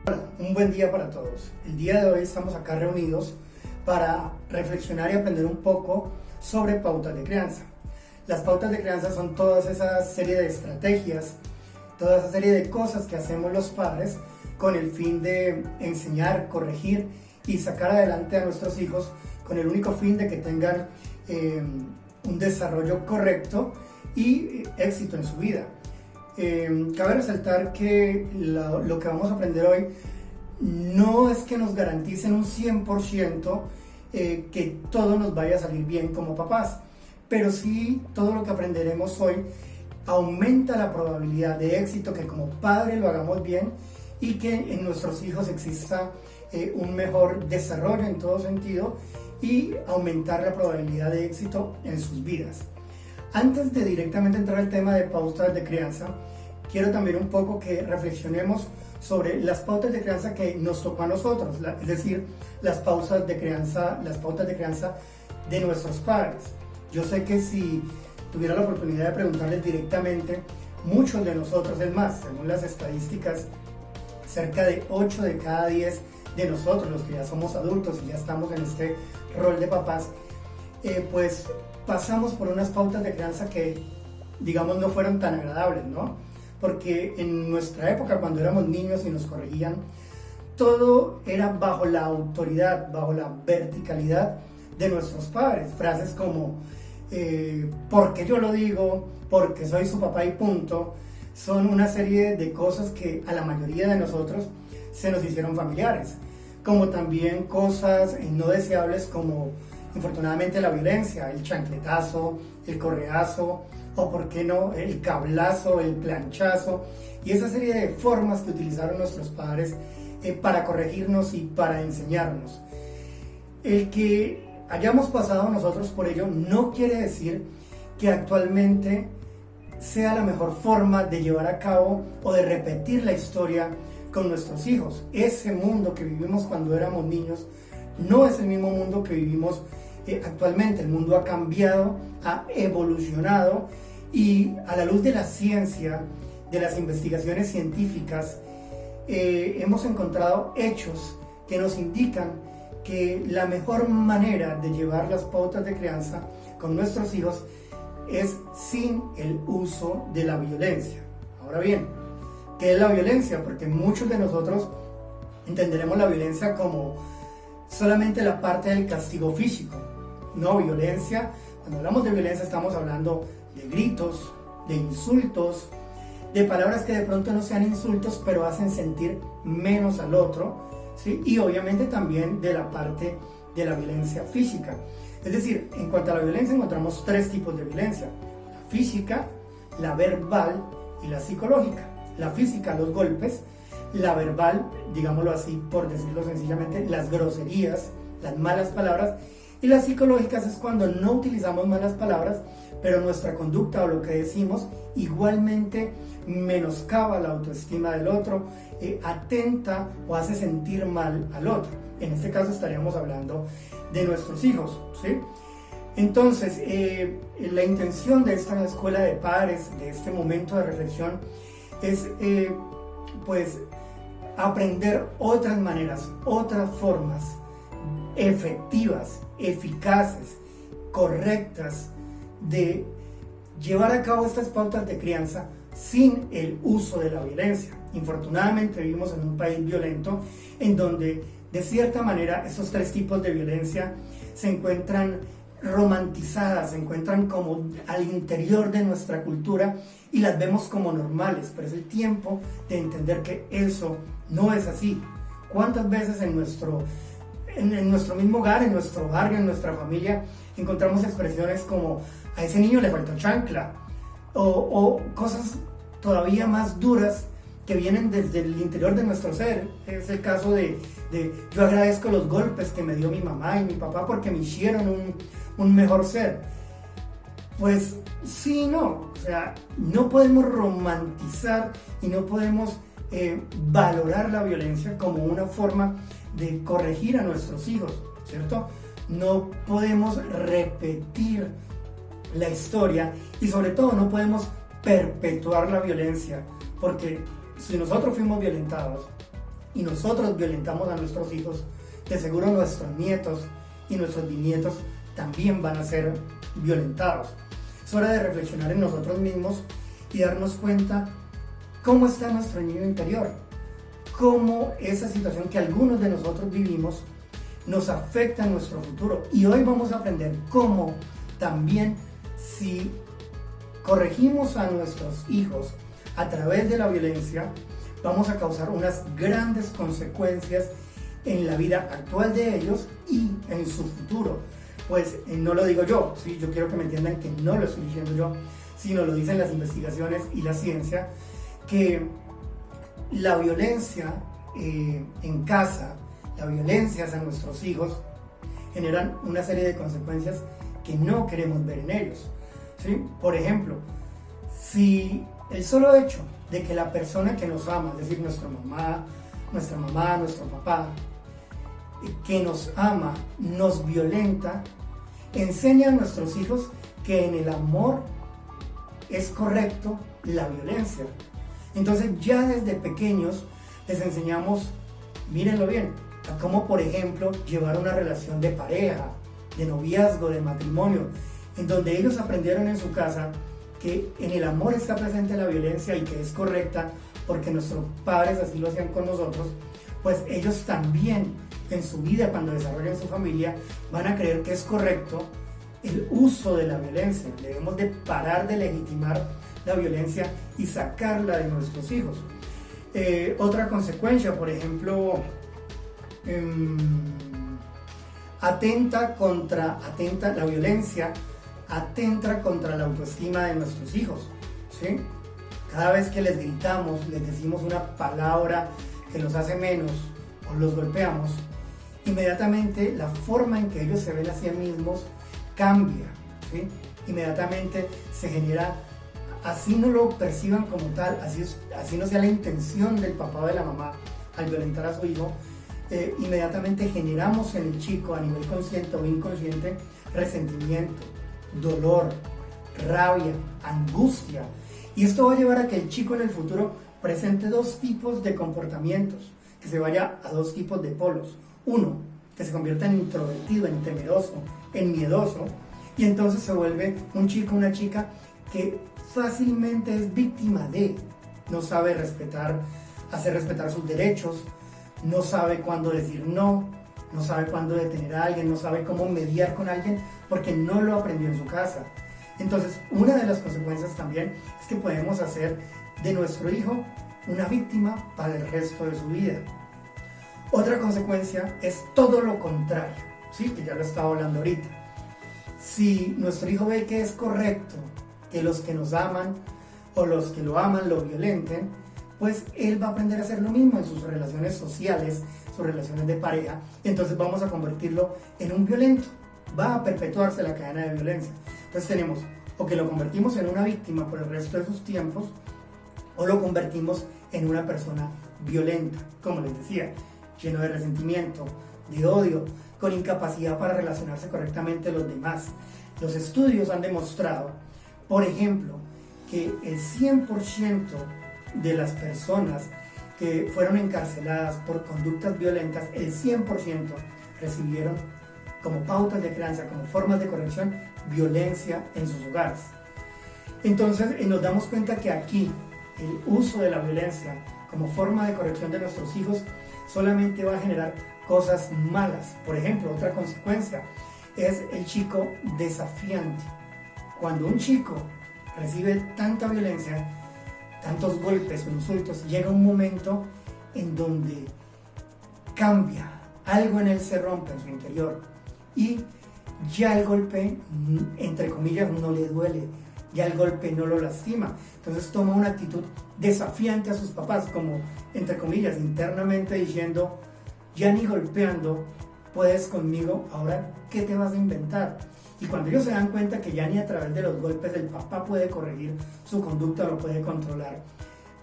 Un buen día para todos. El día de hoy estamos acá reunidos para reflexionar y aprender un poco sobre pautas de crianza. Las pautas de crianza son toda esa serie de estrategias, toda esa serie de cosas que hacemos los padres con el fin de enseñar, corregir y sacar adelante a nuestros hijos con el único fin de que tengan un desarrollo correcto y éxito en su vida. Cabe resaltar que lo que vamos a aprender hoy no es que nos garanticen un 100% que todo nos vaya a salir bien como papás, pero sí todo lo que aprenderemos hoy aumenta la probabilidad de éxito, que como padre lo hagamos bien y que en nuestros hijos exista un mejor desarrollo en todo sentido y aumentar la probabilidad de éxito en sus vidas. Antes de directamente entrar al tema de pautas de crianza, quiero también un poco que reflexionemos sobre las pautas de crianza que nos tocó a nosotros, es decir, las pautas de crianza de nuestros padres. Yo sé que si tuviera la oportunidad de preguntarles directamente, muchos de nosotros, es más, según las estadísticas, cerca de 8 de cada 10 de nosotros, los que ya somos adultos y ya estamos en este rol de papás, pues pasamos por unas pautas de crianza que, digamos, no fueron tan agradables, ¿no? Porque en nuestra época, cuando éramos niños y nos corregían, todo era bajo la autoridad, bajo la verticalidad de nuestros padres. Frases como, porque yo lo digo, porque soy su papá y punto, son una serie de cosas que a la mayoría de nosotros se nos hicieron familiares. Como también cosas no deseables como, infortunadamente, la violencia, el chancletazo, el correazo, o por qué no, el cablazo, el planchazo, y esa serie de formas que utilizaron nuestros padres para corregirnos y para enseñarnos. El que hayamos pasado nosotros por ello no quiere decir que actualmente sea la mejor forma de llevar a cabo o de repetir la historia con nuestros hijos. Ese mundo que vivimos cuando éramos niños no es el mismo mundo que vivimos actualmente. El mundo ha cambiado, ha evolucionado, y a la luz de la ciencia, de las investigaciones científicas, hemos encontrado hechos que nos indican que la mejor manera de llevar las pautas de crianza con nuestros hijos es sin el uso de la violencia. Ahora bien, ¿qué es la violencia? Porque muchos de nosotros entenderemos la violencia como solamente la parte del castigo físico. No, violencia, cuando hablamos de violencia estamos hablando de gritos, de insultos, de palabras que de pronto no sean insultos, pero hacen sentir menos al otro, ¿sí? Y obviamente también de la parte de la violencia física. Es decir, en cuanto a la violencia encontramos tres tipos de violencia: la física, la verbal y la psicológica. La física, los golpes; la verbal, digámoslo así por decirlo sencillamente, las groserías, las malas palabras; y las psicológicas es cuando no utilizamos malas palabras, pero nuestra conducta o lo que decimos igualmente menoscaba la autoestima del otro, atenta o hace sentir mal al otro. En este caso estaríamos hablando de nuestros hijos, ¿sí? Entonces, la intención de esta escuela de padres, de este momento de reflexión, es pues aprender otras maneras, otras formas efectivas, eficaces, correctas de llevar a cabo estas pautas de crianza sin el uso de la violencia. Infortunadamente vivimos en un país violento en donde de cierta manera estos tres tipos de violencia se encuentran romantizadas, se encuentran como al interior de nuestra cultura y las vemos como normales, pero es el tiempo de entender que eso no es así. ¿Cuántas veces en nuestro mismo hogar, en nuestro barrio, en nuestra familia, encontramos expresiones como a ese niño le faltó chancla, o cosas todavía más duras que vienen desde el interior de nuestro ser? Es el caso de yo agradezco los golpes que me dio mi mamá y mi papá porque me hicieron un mejor ser. Pues sí, no, o sea, no podemos romantizar y no podemos valorar la violencia como una forma de corregir a nuestros hijos, ¿cierto? No podemos repetir la historia y sobre todo no podemos perpetuar la violencia, porque si nosotros fuimos violentados y nosotros violentamos a nuestros hijos, de seguro nuestros nietos y nuestros bisnietos también van a ser violentados. Es hora de reflexionar en nosotros mismos y darnos cuenta cómo está nuestro niño interior, cómo esa situación que algunos de nosotros vivimos nos afecta en nuestro futuro. Y hoy vamos a aprender cómo también, si corregimos a nuestros hijos a través de la violencia, vamos a causar unas grandes consecuencias en la vida actual de ellos y en su futuro. Pues no lo digo yo, ¿sí? Yo quiero que me entiendan que no lo estoy diciendo yo, sino lo dicen las investigaciones y la ciencia, que la violencia en casa, la violencia hacia nuestros hijos, generan una serie de consecuencias que no queremos ver en ellos, ¿sí? Por ejemplo, si el solo hecho de que la persona que nos ama, es decir, nuestra mamá, nuestro papá, que nos ama, nos violenta, enseña a nuestros hijos que en el amor es correcto la violencia. Entonces ya desde pequeños les enseñamos, mírenlo bien, a cómo, por ejemplo, llevar una relación de pareja, de noviazgo, de matrimonio, en donde ellos aprendieron en su casa que en el amor está presente la violencia y que es correcta porque nuestros padres así lo hacían con nosotros. Pues ellos también en su vida, cuando desarrollen su familia, van a creer que es correcto el uso de la violencia. Debemos de parar de legitimar la violencia y sacarla de nuestros hijos. Otra consecuencia, por ejemplo, la violencia atenta contra la autoestima de nuestros hijos, ¿sí? Cada vez que les gritamos, les decimos una palabra que los hace menos o los golpeamos, inmediatamente la forma en que ellos se ven a sí mismos cambia, ¿sí? Inmediatamente se genera, así no lo perciban como tal, así no sea la intención del papá o de la mamá al violentar a su hijo, inmediatamente generamos en el chico, a nivel consciente o inconsciente, resentimiento, dolor, rabia, angustia. Y esto va a llevar a que el chico en el futuro presente dos tipos de comportamientos, que se vaya a dos tipos de polos. Uno, que se convierta en introvertido, en temeroso, en miedoso, y entonces se vuelve un chico, una chica que fácilmente es víctima de, no sabe respetar, hacer respetar sus derechos, no sabe cuándo decir no sabe cuándo detener a alguien, no sabe cómo mediar con alguien porque no lo aprendió en su casa. Entonces, una de las consecuencias también es que podemos hacer de nuestro hijo una víctima para el resto de su vida. Otra consecuencia es todo lo contrario, ¿sí? Que ya lo estaba hablando ahorita. Si nuestro hijo ve que es correcto que los que nos aman o los que lo aman lo violenten, pues él va a aprender a hacer lo mismo en sus relaciones sociales, sus relaciones de pareja, y entonces vamos a convertirlo en un violento. Va a perpetuarse la cadena de violencia. Entonces tenemos o que lo convertimos en una víctima por el resto de sus tiempos, o lo convertimos en una persona violenta, como les decía, lleno de resentimiento, de odio, con incapacidad para relacionarse correctamente con los demás. Los estudios han demostrado, por ejemplo, que el 100% de las personas que fueron encarceladas por conductas violentas, el 100% recibieron como pautas de crianza, como formas de corrección, violencia en sus hogares. Entonces nos damos cuenta que aquí el uso de la violencia como forma de corrección de nuestros hijos solamente va a generar cosas malas. Por ejemplo, otra consecuencia es el chico desafiante. Cuando un chico recibe tanta violencia, tantos golpes o insultos, llega un momento en donde cambia, algo en él se rompe en su interior y ya el golpe, entre comillas, no le duele, ya el golpe no lo lastima. Entonces toma una actitud desafiante a sus papás, como, entre comillas, internamente diciendo, ya ni golpeando puedes conmigo, ahora ¿qué te vas a inventar? Y cuando ellos se dan cuenta que ya ni a través de los golpes el papá puede corregir su conducta, lo puede controlar,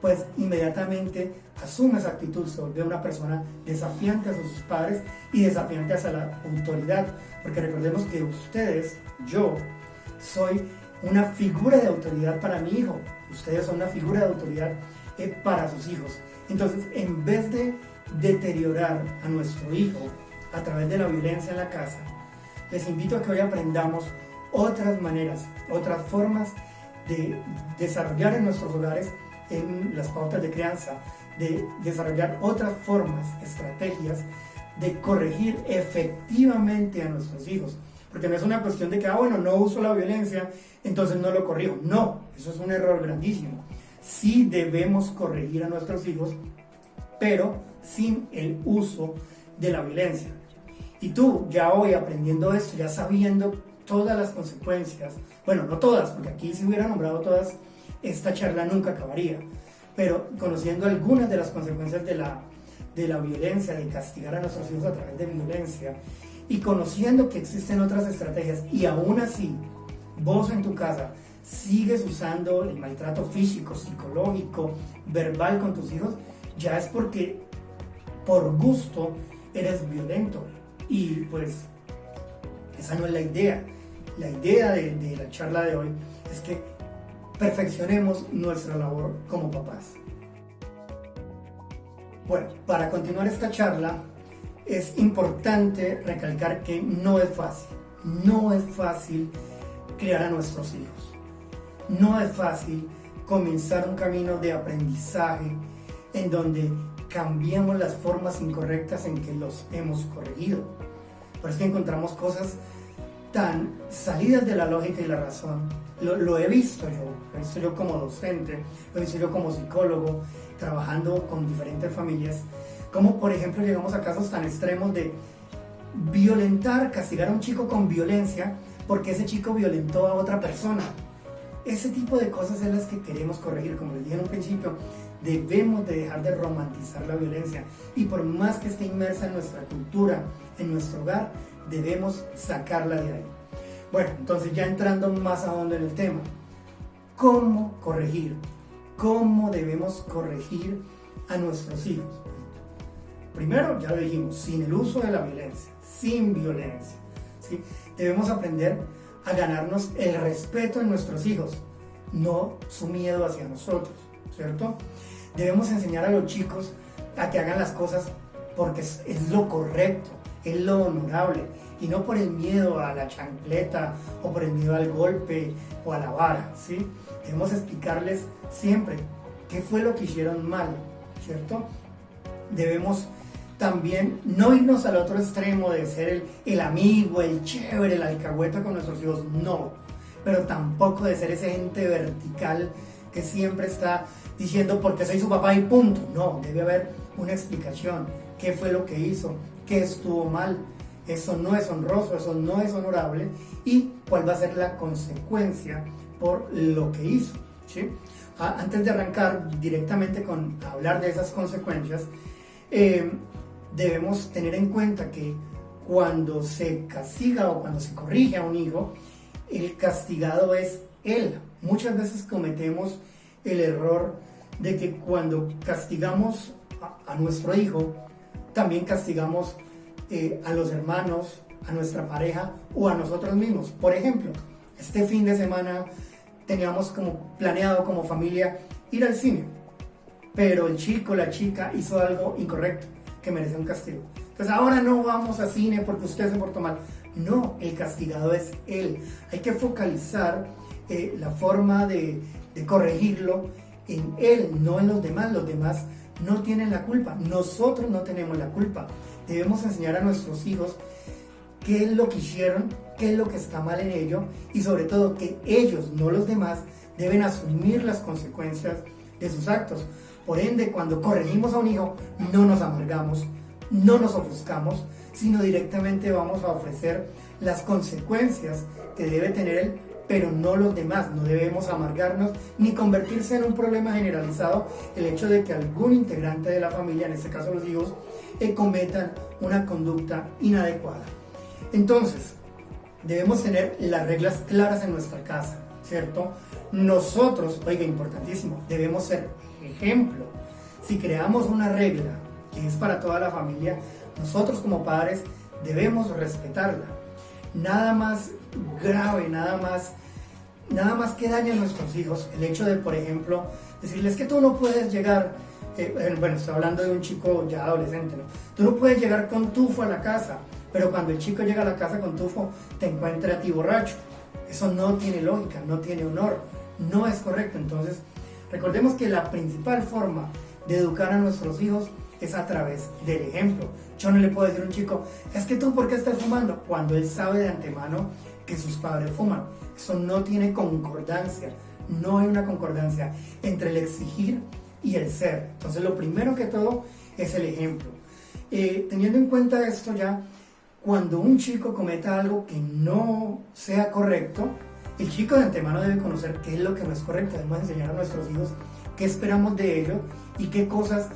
pues inmediatamente asume esa actitud, se vuelve una persona desafiante hacia sus padres y desafiante hacia la autoridad, porque recordemos que ustedes, yo, soy una figura de autoridad para mi hijo, ustedes son una figura de autoridad para sus hijos. Entonces, en vez de deteriorar a nuestro hijo a través de la violencia en la casa, les invito a que hoy aprendamos otras maneras, otras formas de desarrollar en nuestros hogares, en las pautas de crianza, de desarrollar otras formas, estrategias de corregir efectivamente a nuestros hijos. Porque no es una cuestión de que, bueno, no uso la violencia, entonces no lo corrijo. No, eso es un error grandísimo. Sí debemos corregir a nuestros hijos, pero sin el uso de la violencia. Y tú, ya hoy aprendiendo esto, ya sabiendo todas las consecuencias, bueno, no todas, porque aquí si hubiera nombrado todas, esta charla nunca acabaría, pero conociendo algunas de las consecuencias de la violencia, de castigar a nuestros hijos a través de violencia, y conociendo que existen otras estrategias, y aún así, vos en tu casa sigues usando el maltrato físico, psicológico, verbal con tus hijos, ya es porque por gusto eres violento. Y pues esa no es la idea. La idea de la charla de hoy es que perfeccionemos nuestra labor como papás. Bueno, para continuar esta charla es importante recalcar que no es fácil criar a nuestros hijos. No es fácil comenzar un camino de aprendizaje en donde cambiemos las formas incorrectas en que los hemos corregido. Por eso que encontramos cosas tan salidas de la lógica y la razón. Lo he visto yo como docente, lo he visto yo como psicólogo, trabajando con diferentes familias, como por ejemplo llegamos a casos tan extremos de violentar, castigar a un chico con violencia porque ese chico violentó a otra persona. Ese tipo de cosas es las que queremos corregir. Como les dije en un principio, debemos de dejar de romantizar la violencia, y por más que esté inmersa en nuestra cultura, en nuestro hogar, debemos sacarla de ahí. Bueno, entonces ya entrando más a fondo en el tema, ¿cómo corregir? ¿Cómo debemos corregir a nuestros hijos? Primero, ya lo dijimos, sin el uso de la violencia, sin violencia, ¿sí? Debemos aprender a ganarnos el respeto en nuestros hijos, no su miedo hacia nosotros, ¿cierto? Debemos enseñar a los chicos a que hagan las cosas porque es lo correcto, es lo honorable, y no por el miedo a la chancleta o por el miedo al golpe o a la vara, ¿sí? Debemos explicarles siempre qué fue lo que hicieron mal, ¿cierto? Debemos también no irnos al otro extremo de ser el amigo, el chévere, el alcahueta con nuestros hijos, no, pero tampoco de ser ese ente vertical que siempre está diciendo porque soy su papá y punto. No, debe haber una explicación, qué fue lo que hizo, qué estuvo mal, eso no es honroso, eso no es honorable, y cuál va a ser la consecuencia por lo que hizo, ¿sí? Antes de arrancar directamente con hablar de esas consecuencias, debemos tener en cuenta que cuando se castiga o cuando se corrige a un hijo, el castigado es él. Muchas veces cometemos el error de que cuando castigamos a nuestro hijo, también castigamos a los hermanos, a nuestra pareja o a nosotros mismos. Por ejemplo, este fin de semana teníamos como planeado como familia ir al cine, pero el chico, la chica hizo algo incorrecto que merece un castigo. Entonces ahora no vamos a cine porque usted se portó mal. No, el castigado es él. Hay que focalizar la forma de corregirlo en él, no en los demás. Los demás no tienen la culpa, nosotros no tenemos la culpa. Debemos enseñar a nuestros hijos qué es lo que hicieron, qué es lo que está mal en ello, y sobre todo que ellos, no los demás, deben asumir las consecuencias de sus actos. Por ende, cuando corregimos a un hijo, no nos amargamos, no nos ofuscamos, sino directamente vamos a ofrecer las consecuencias que debe tener él, pero no los demás. No debemos amargarnos ni convertirse en un problema generalizado el hecho de que algún integrante de la familia, en este caso los hijos, cometan una conducta inadecuada. Entonces, debemos tener las reglas claras en nuestra casa, ¿cierto? Nosotros, oiga, importantísimo, debemos ser ejemplo. Si creamos una regla que es para toda la familia, nosotros como padres debemos respetarla. Nada más grave, nada más que dañe a nuestros hijos el hecho de, por ejemplo, decirles que tú no puedes llegar bueno, estoy hablando de un chico ya adolescente, ¿no? Tú no puedes llegar con tufo a la casa, pero cuando el chico llega a la casa con tufo, te encuentra a ti borracho. Eso no tiene lógica, no tiene honor, no es correcto. Entonces, recordemos que la principal forma de educar a nuestros hijos es a través del ejemplo. Yo no le puedo decir a un chico, es que tú, ¿por qué estás fumando? Cuando él sabe de antemano que sus padres fuman. Eso no tiene concordancia, no hay una concordancia entre el exigir y el ser. Entonces, lo primero que todo es el ejemplo. Teniendo en cuenta esto ya, cuando un chico cometa algo que no sea correcto, el chico de antemano debe conocer qué es lo que no es correcto. Debemos enseñar a nuestros hijos qué esperamos de ellos y qué cosas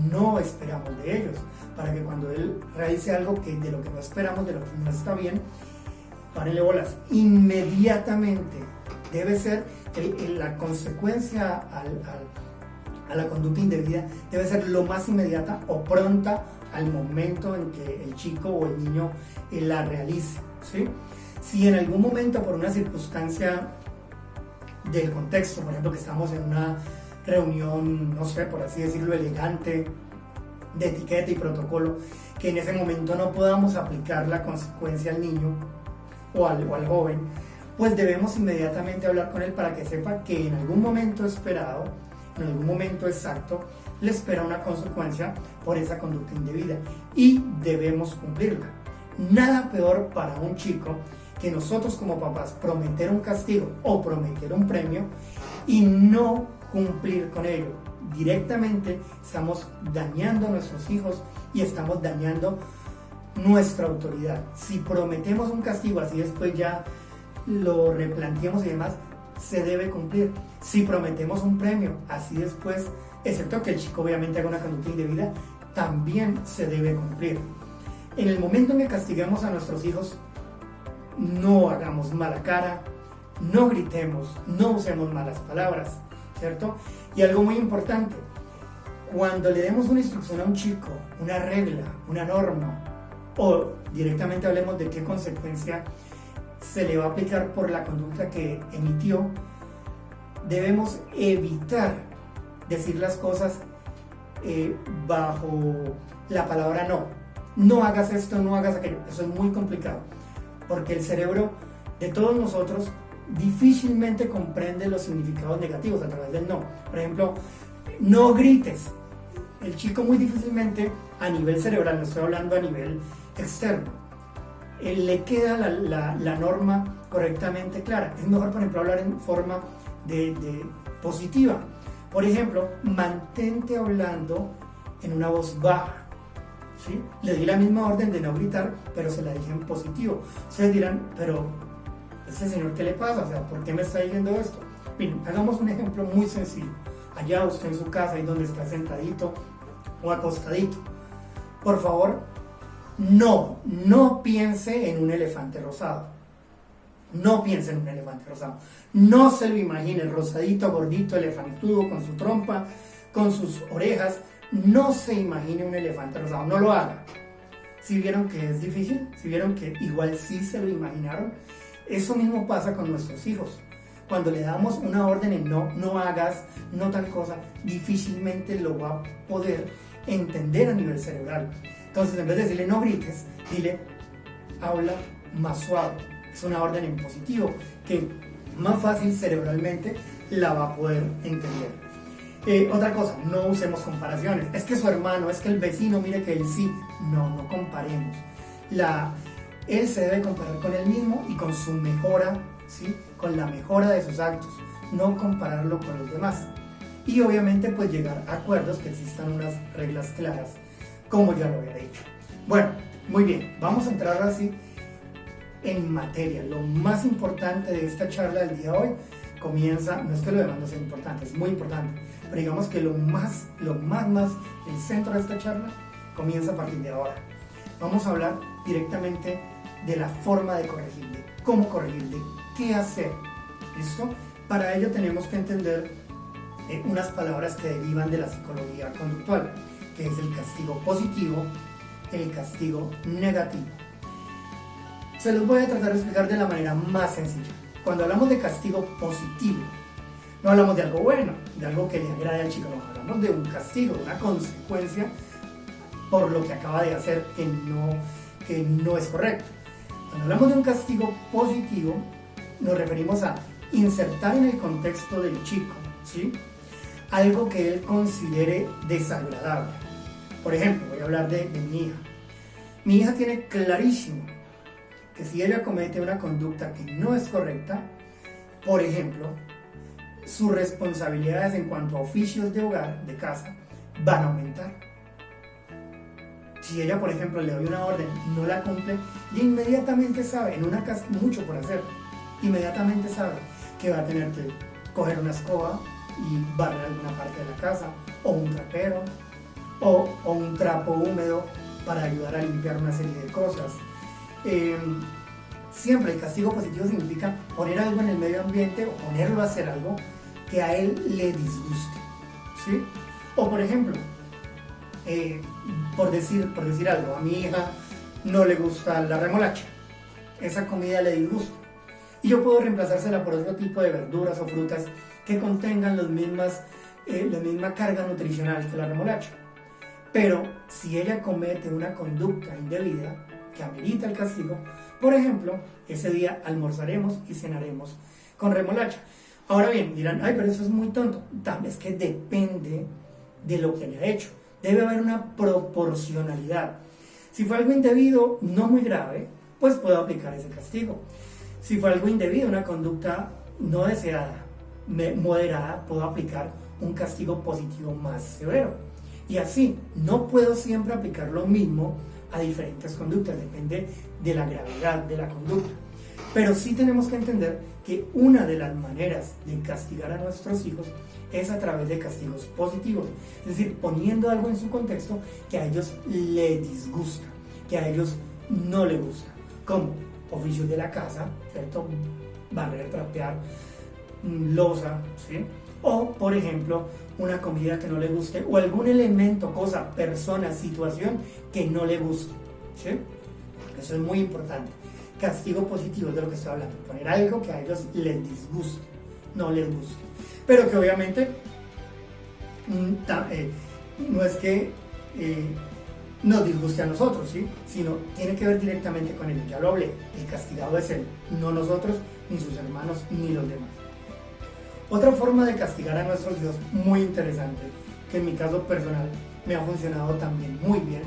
no esperamos de ellos, para que cuando él realice algo de lo que no esperamos, de lo que no está bien, párenle bolas. Inmediatamente debe ser la consecuencia a la conducta indebida, debe ser lo más inmediata o pronta al momento en que el chico o el niño la realice, ¿sí? Si en algún momento, por una circunstancia del contexto, por ejemplo, que estamos en una reunión, no sé, por así decirlo, elegante, de etiqueta y protocolo, que en ese momento no podamos aplicar la consecuencia al niño o al joven, pues debemos inmediatamente hablar con él para que sepa que en algún momento esperado, en algún momento exacto, le espera una consecuencia por esa conducta indebida y debemos cumplirla. Nada peor para un chico que nosotros como papás prometer un castigo o prometer un premio y no cumplir con ello. Directamente estamos dañando a nuestros hijos y estamos dañando nuestra autoridad. Si prometemos un castigo, así después ya lo replanteamos y demás, se debe cumplir. Si prometemos un premio, así después, excepto que el chico obviamente haga una conducta indebida, también se debe cumplir. En el momento en que castiguemos a nuestros hijos, no hagamos mala cara, no gritemos, no usemos malas palabras, ¿cierto? Y algo muy importante, cuando le demos una instrucción a un chico, una regla, una norma, o directamente hablemos de qué consecuencia se le va a aplicar por la conducta que emitió, debemos evitar decir las cosas bajo la palabra no. No hagas esto, no hagas aquello. Eso es muy complicado, porque el cerebro de todos nosotros difícilmente comprende los significados negativos a través del no. Por ejemplo, no grites. El chico muy difícilmente a nivel cerebral, no estoy hablando a nivel externo, le queda la norma correctamente clara. Es mejor, por ejemplo, hablar en forma de positiva. Por ejemplo, mantente hablando en una voz baja, ¿sí? Le di la misma orden de no gritar, pero se la dije en positivo. Ustedes dirán, pero ¿este señor qué le pasa? O sea, ¿por qué me está diciendo esto? Miren, hagamos un ejemplo muy sencillo. Allá usted en su casa, ahí donde está sentadito o acostadito. Por favor, no piense en un elefante rosado. No piense en un elefante rosado. No se lo imagine rosadito, gordito, elefantudo, con su trompa, con sus orejas. No se imagine un elefante rosado. No lo haga. Si vieron que es difícil, si vieron que igual sí se lo imaginaron, eso mismo pasa con nuestros hijos. Cuando le damos una orden en no hagas, no tal cosa, difícilmente lo va a poder entender a nivel cerebral. Entonces, en vez de decirle no grites, dile habla más suave. Es una orden en positivo que más fácil cerebralmente la va a poder entender. Otra cosa, no usemos comparaciones. Es que su hermano, es que el vecino, mire que él sí. No comparemos. Él se debe comparar con él mismo y con su mejora, ¿sí? Con la mejora de sus actos. No compararlo con los demás. Y obviamente pues llegar a acuerdos, que existan unas reglas claras, como ya lo había dicho. Bueno, muy bien, vamos a entrar así en materia. Lo más importante de esta charla del día de hoy comienza, no es que lo demás no sea importante, es muy importante, pero digamos que lo más, el centro de esta charla comienza a partir de ahora. Vamos a hablar directamente de la forma de corregir, de cómo corregir, de qué hacer. ¿Listo? Para ello tenemos que entender unas palabras que derivan de la psicología conductual, que es el castigo positivo, el castigo negativo. Se los voy a tratar de explicar de la manera más sencilla. Cuando hablamos de castigo positivo, No hablamos de algo bueno, de algo que le agrade al chico, no, hablamos de un castigo, de una consecuencia por lo que acaba de hacer que no es correcto. Cuando hablamos de un castigo positivo, nos referimos a insertar en el contexto del chico, ¿sí?, algo que él considere desagradable. Por ejemplo, voy a hablar de mi hija. Mi hija tiene clarísimo que si ella comete una conducta que no es correcta, por ejemplo, sus responsabilidades en cuanto a oficios de hogar, de casa, van a aumentar. Si ella, por ejemplo, le doy una orden y no la cumple, ella inmediatamente sabe, en una casa mucho por hacer, inmediatamente sabe que va a tener que coger una escoba y barrer alguna parte de la casa, o un trapero, o un trapo húmedo para ayudar a limpiar una serie de cosas. Siempre el castigo positivo significa poner algo en el medio ambiente o ponerlo a hacer algo que a él le disguste, ¿sí? O por ejemplo, por decir algo, a mi hija no le gusta la remolacha, esa comida le disgusta, y yo puedo reemplazársela por otro tipo de verduras o frutas que contengan la misma carga nutricional que la remolacha. Pero si ella comete una conducta indebida que amerita el castigo, por ejemplo, ese día almorzaremos y cenaremos con remolacha. Ahora bien, dirán, ay, pero eso es muy tonto. También es que depende de lo que haya hecho. Debe haber una proporcionalidad. Si fue algo indebido, no muy grave, pues puedo aplicar ese castigo. Si fue algo indebido, una conducta no deseada, moderada, puedo aplicar un castigo positivo más severo. Y así, no puedo siempre aplicar lo mismo a diferentes conductas, depende de la gravedad de la conducta. Pero sí tenemos que entender que una de las maneras de castigar a nuestros hijos es a través de castigos positivos, es decir, poniendo algo en su contexto que a ellos les disgusta, que a ellos no les gusta, como oficios de la casa, ¿cierto?, barrer, trapear, loza, ¿sí?, o por ejemplo una comida que no le guste o algún elemento, cosa, persona, situación que no le guste, ¿sí? Eso es muy importante. Castigo positivo es de lo que estoy hablando, poner algo que a ellos les disguste, no les guste, pero que obviamente no es que nos disguste a nosotros, ¿sí?, sino tiene que ver directamente con ellos. Ya lo hablé, el castigado es él, no nosotros, ni sus hermanos, ni los demás. Otra forma de castigar a nuestros hijos muy interesante, que en mi caso personal me ha funcionado también muy bien,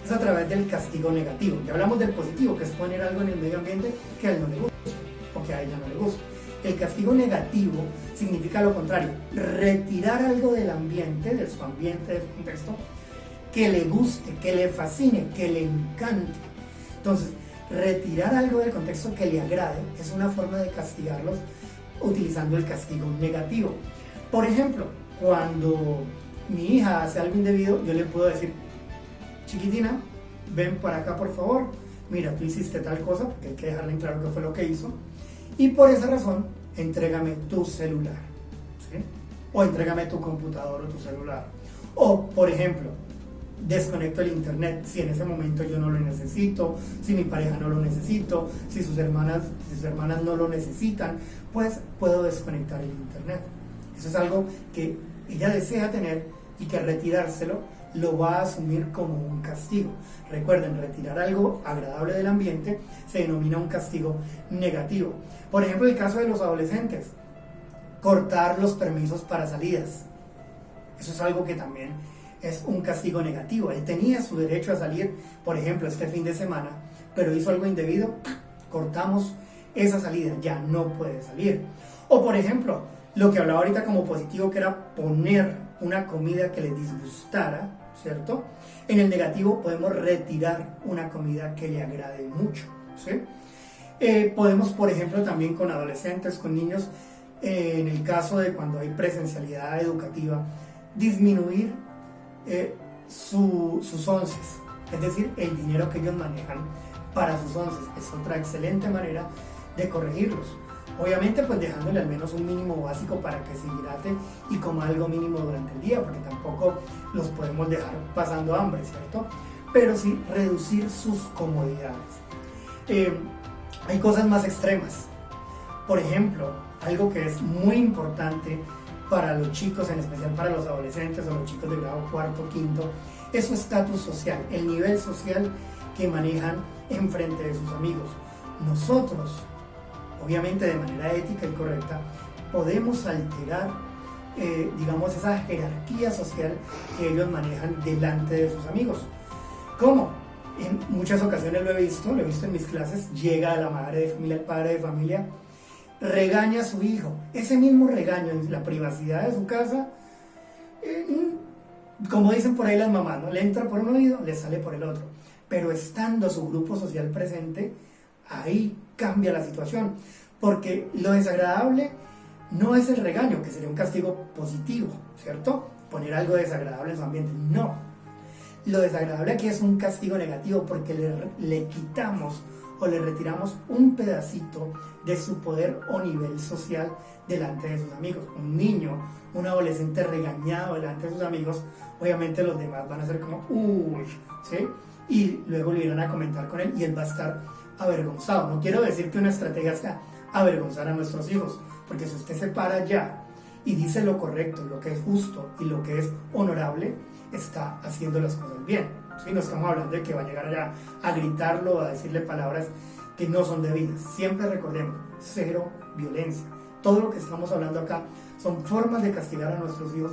es a través del castigo negativo. Ya hablamos del positivo, que es poner algo en el medio ambiente que a él no le gusta o que a ella no le gusta. El castigo negativo significa lo contrario, retirar algo del ambiente, de su ambiente, de su contexto, que le guste, que le fascine, que le encante. Entonces, retirar algo del contexto que le agrade es una forma de castigarlos utilizando el castigo negativo. Por ejemplo, cuando mi hija hace algo indebido, yo le puedo decir, chiquitina, ven para acá por favor, mira, tú hiciste tal cosa, porque hay que dejarle en claro qué fue lo que hizo, y por esa razón, entrégame tu celular, ¿sí?, o entrégame tu computador o tu celular. O, por ejemplo, desconecto el internet si en ese momento yo no lo necesito, si mi pareja no lo necesito, si sus hermanas no lo necesitan, pues puedo desconectar el internet. Eso es algo que ella desea tener y que retirárselo lo va a asumir como un castigo. Recuerden, retirar algo agradable del ambiente se denomina un castigo negativo. Por ejemplo, el caso de los adolescentes, cortar los permisos para salidas. Eso es algo que también es un castigo negativo. Él tenía su derecho a salir, por ejemplo, este fin de semana, pero hizo algo indebido, cortamos esa salida, ya no puede salir. O por ejemplo, lo que hablaba ahorita como positivo, que era poner una comida que le disgustara, ¿cierto? En el negativo podemos retirar una comida que le agrade mucho, ¿sí? Podemos, por ejemplo, también con adolescentes, con niños, en el caso de cuando hay presencialidad educativa, disminuir sus onces, es decir, el dinero que ellos manejan para sus onces. Es otra excelente manera de corregirlos. Obviamente, pues dejándole al menos un mínimo básico para que se hidrate y coma algo mínimo durante el día, porque tampoco los podemos dejar pasando hambre, ¿cierto? Pero sí reducir sus comodidades. Hay cosas más extremas. Por ejemplo, algo que es muy importante para los chicos, en especial para los adolescentes o los chicos de grado cuarto, quinto, es su estatus social, el nivel social que manejan en frente de sus amigos. Nosotros, obviamente de manera ética y correcta, podemos alterar, digamos, esa jerarquía social que ellos manejan delante de sus amigos. ¿Cómo? En muchas ocasiones lo he visto en mis clases, llega la madre de familia, el padre de familia, regaña a su hijo, ese mismo regaño en la privacidad de su casa, como dicen por ahí las mamás, ¿no? Le entra por un oído, le sale por el otro, pero estando su grupo social presente, ahí cambia la situación, porque lo desagradable no es el regaño, que sería un castigo positivo, ¿cierto? Poner algo desagradable en su ambiente, no. Lo desagradable aquí es un castigo negativo porque le quitamos o le retiramos un pedacito de su poder o nivel social delante de sus amigos. Un niño, un adolescente regañado delante de sus amigos, obviamente los demás van a ser como, uy, ¿sí? Y luego le irán a comentar con él y él va a estar avergonzado. No quiero decir que una estrategia sea avergonzar a nuestros hijos, porque si usted se para ya y dice lo correcto, lo que es justo y lo que es honorable, está haciendo las cosas bien. ¿Sí? No estamos hablando de que va a llegar allá a gritarlo o a decirle palabras que no son debidas. Siempre recordemos, cero violencia. Todo lo que estamos hablando acá son formas de castigar a nuestros hijos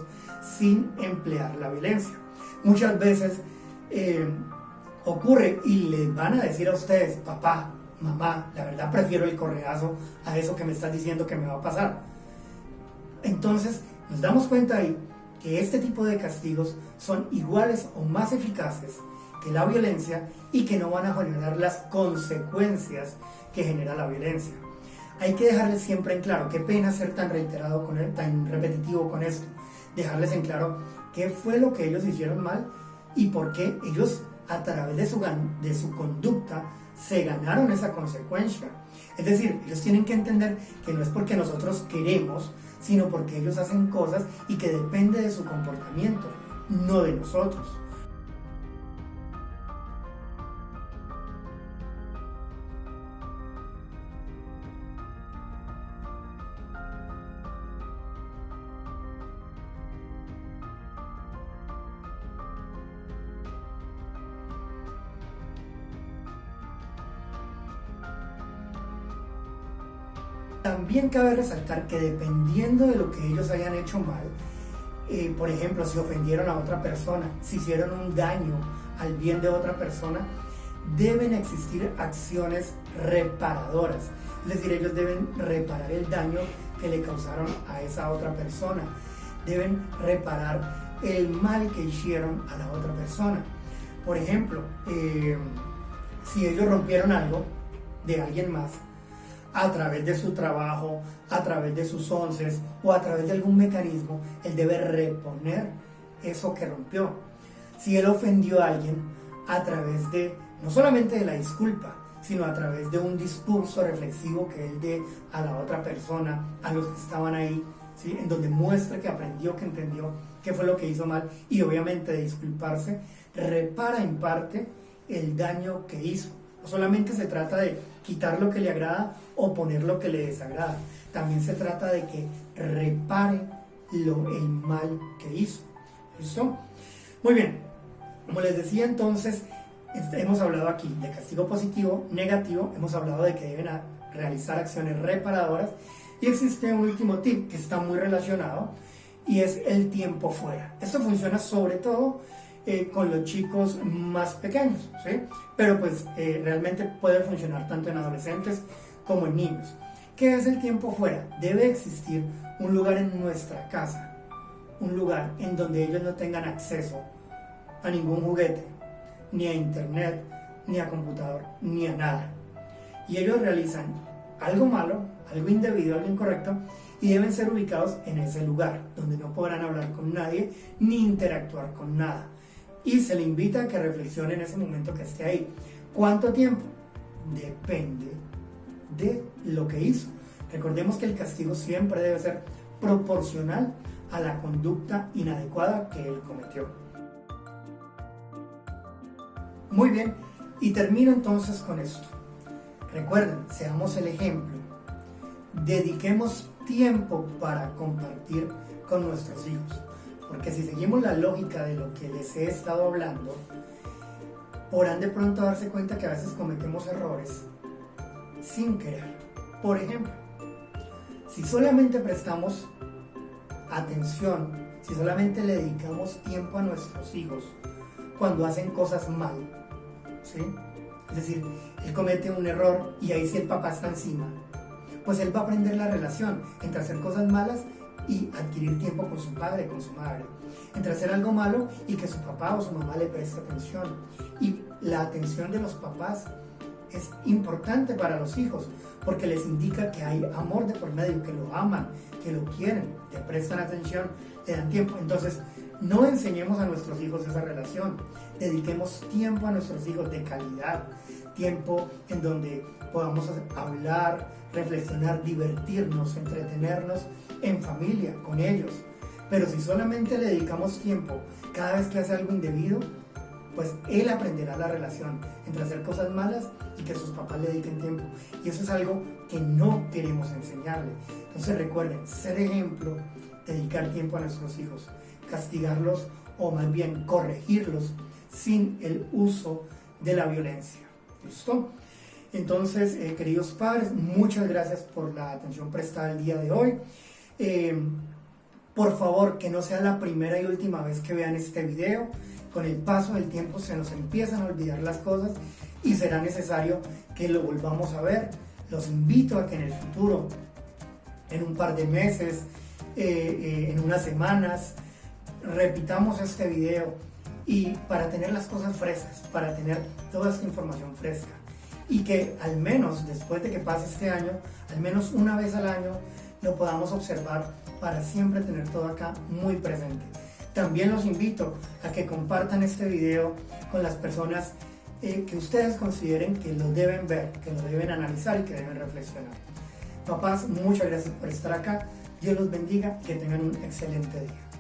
sin emplear la violencia. Muchas veces ocurre y les van a decir a ustedes, papá, mamá, la verdad prefiero el correazo a eso que me estás diciendo que me va a pasar. Entonces nos damos cuenta ahí que este tipo de castigos son iguales o más eficaces que la violencia y que no van a generar las consecuencias que genera la violencia. Hay que dejarles siempre en claro, qué pena ser tan reiterado con él, tan repetitivo con esto, dejarles en claro qué fue lo que ellos hicieron mal y por qué ellos a través de su conducta se ganaron esa consecuencia. Es decir, ellos tienen que entender que no es porque nosotros queremos, sino porque ellos hacen cosas y que depende de su comportamiento, no de nosotros. También cabe resaltar que dependiendo de lo que ellos hayan hecho mal, por ejemplo, si ofendieron a otra persona, si hicieron un daño al bien de otra persona, deben existir acciones reparadoras. Es decir, ellos deben reparar el daño que le causaron a esa otra persona. Deben reparar el mal que hicieron a la otra persona. Por ejemplo, si ellos rompieron algo de alguien más, a través de su trabajo, a través de sus onces o a través de algún mecanismo, él debe reponer eso que rompió. Si él ofendió a alguien, a través de, no solamente de la disculpa, sino a través de un discurso reflexivo que él dé a la otra persona, a los que estaban ahí, ¿sí? En donde muestra que aprendió, que entendió qué fue lo que hizo mal y obviamente de disculparse, repara en parte el daño que hizo. No solamente se trata de quitar lo que le agrada o poner lo que le desagrada. También se trata de que repare el mal que hizo. ¿Listo? Muy bien. Como les decía entonces, hemos hablado aquí de castigo positivo, negativo. Hemos hablado de que deben realizar acciones reparadoras. Y existe un último tip que está muy relacionado y es el tiempo fuera. Esto funciona sobre todo con los chicos más pequeños, ¿sí? Pero pues realmente puede funcionar tanto en adolescentes como en niños. ¿Qué es el tiempo fuera? Debe existir un lugar en nuestra casa, un lugar en donde ellos no tengan acceso a ningún juguete, ni a internet, ni a computador, ni a nada. Y ellos realizan algo malo, algo indebido, algo incorrecto, y deben ser ubicados en ese lugar, donde no podrán hablar con nadie, ni interactuar con nada. Y se le invita a que reflexione en ese momento que esté ahí. ¿Cuánto tiempo? Depende de lo que hizo. Recordemos que el castigo siempre debe ser proporcional a la conducta inadecuada que él cometió. Muy bien, y termino entonces con esto. Recuerden, seamos el ejemplo. Dediquemos tiempo para compartir con nuestros hijos. Porque si seguimos la lógica de lo que les he estado hablando, podrán de pronto darse cuenta que a veces cometemos errores sin querer. Por ejemplo, si solamente prestamos atención, si solamente le dedicamos tiempo a nuestros hijos cuando hacen cosas mal, ¿sí? Es decir, él comete un error y ahí sí el papá está encima, pues él va a aprender la relación entre hacer cosas malas y adquirir tiempo con su padre, con su madre, entre hacer algo malo y que su papá o su mamá le preste atención. Y la atención de los papás es importante para los hijos porque les indica que hay amor de por medio, que lo aman, que lo quieren, le prestan atención, le dan tiempo. Entonces, no enseñemos a nuestros hijos esa relación, dediquemos tiempo a nuestros hijos de calidad, tiempo en donde podamos hablar, reflexionar, divertirnos, entretenernos en familia, con ellos. Pero si solamente le dedicamos tiempo cada vez que hace algo indebido, pues él aprenderá la relación entre hacer cosas malas y que sus papás le dediquen tiempo. Y eso es algo que no queremos enseñarle. Entonces recuerden, ser ejemplo, dedicar tiempo a nuestros hijos, castigarlos o más bien corregirlos sin el uso de la violencia. ¿Listo? Entonces, queridos padres, muchas gracias por la atención prestada el día de hoy. Por favor, que no sea la primera y última vez que vean este video. Con el paso del tiempo se nos empiezan a olvidar las cosas y será necesario que lo volvamos a ver. Los invito a que en el futuro, en un par de meses, en unas semanas, repitamos este video y para tener las cosas frescas, para tener toda esta información fresca. Y que al menos después de que pase este año, al menos una vez al año, lo podamos observar para siempre tener todo acá muy presente. También los invito a que compartan este video con las personas que ustedes consideren que lo deben ver, que lo deben analizar y que deben reflexionar. Papás, muchas gracias por estar acá. Dios los bendiga y que tengan un excelente día.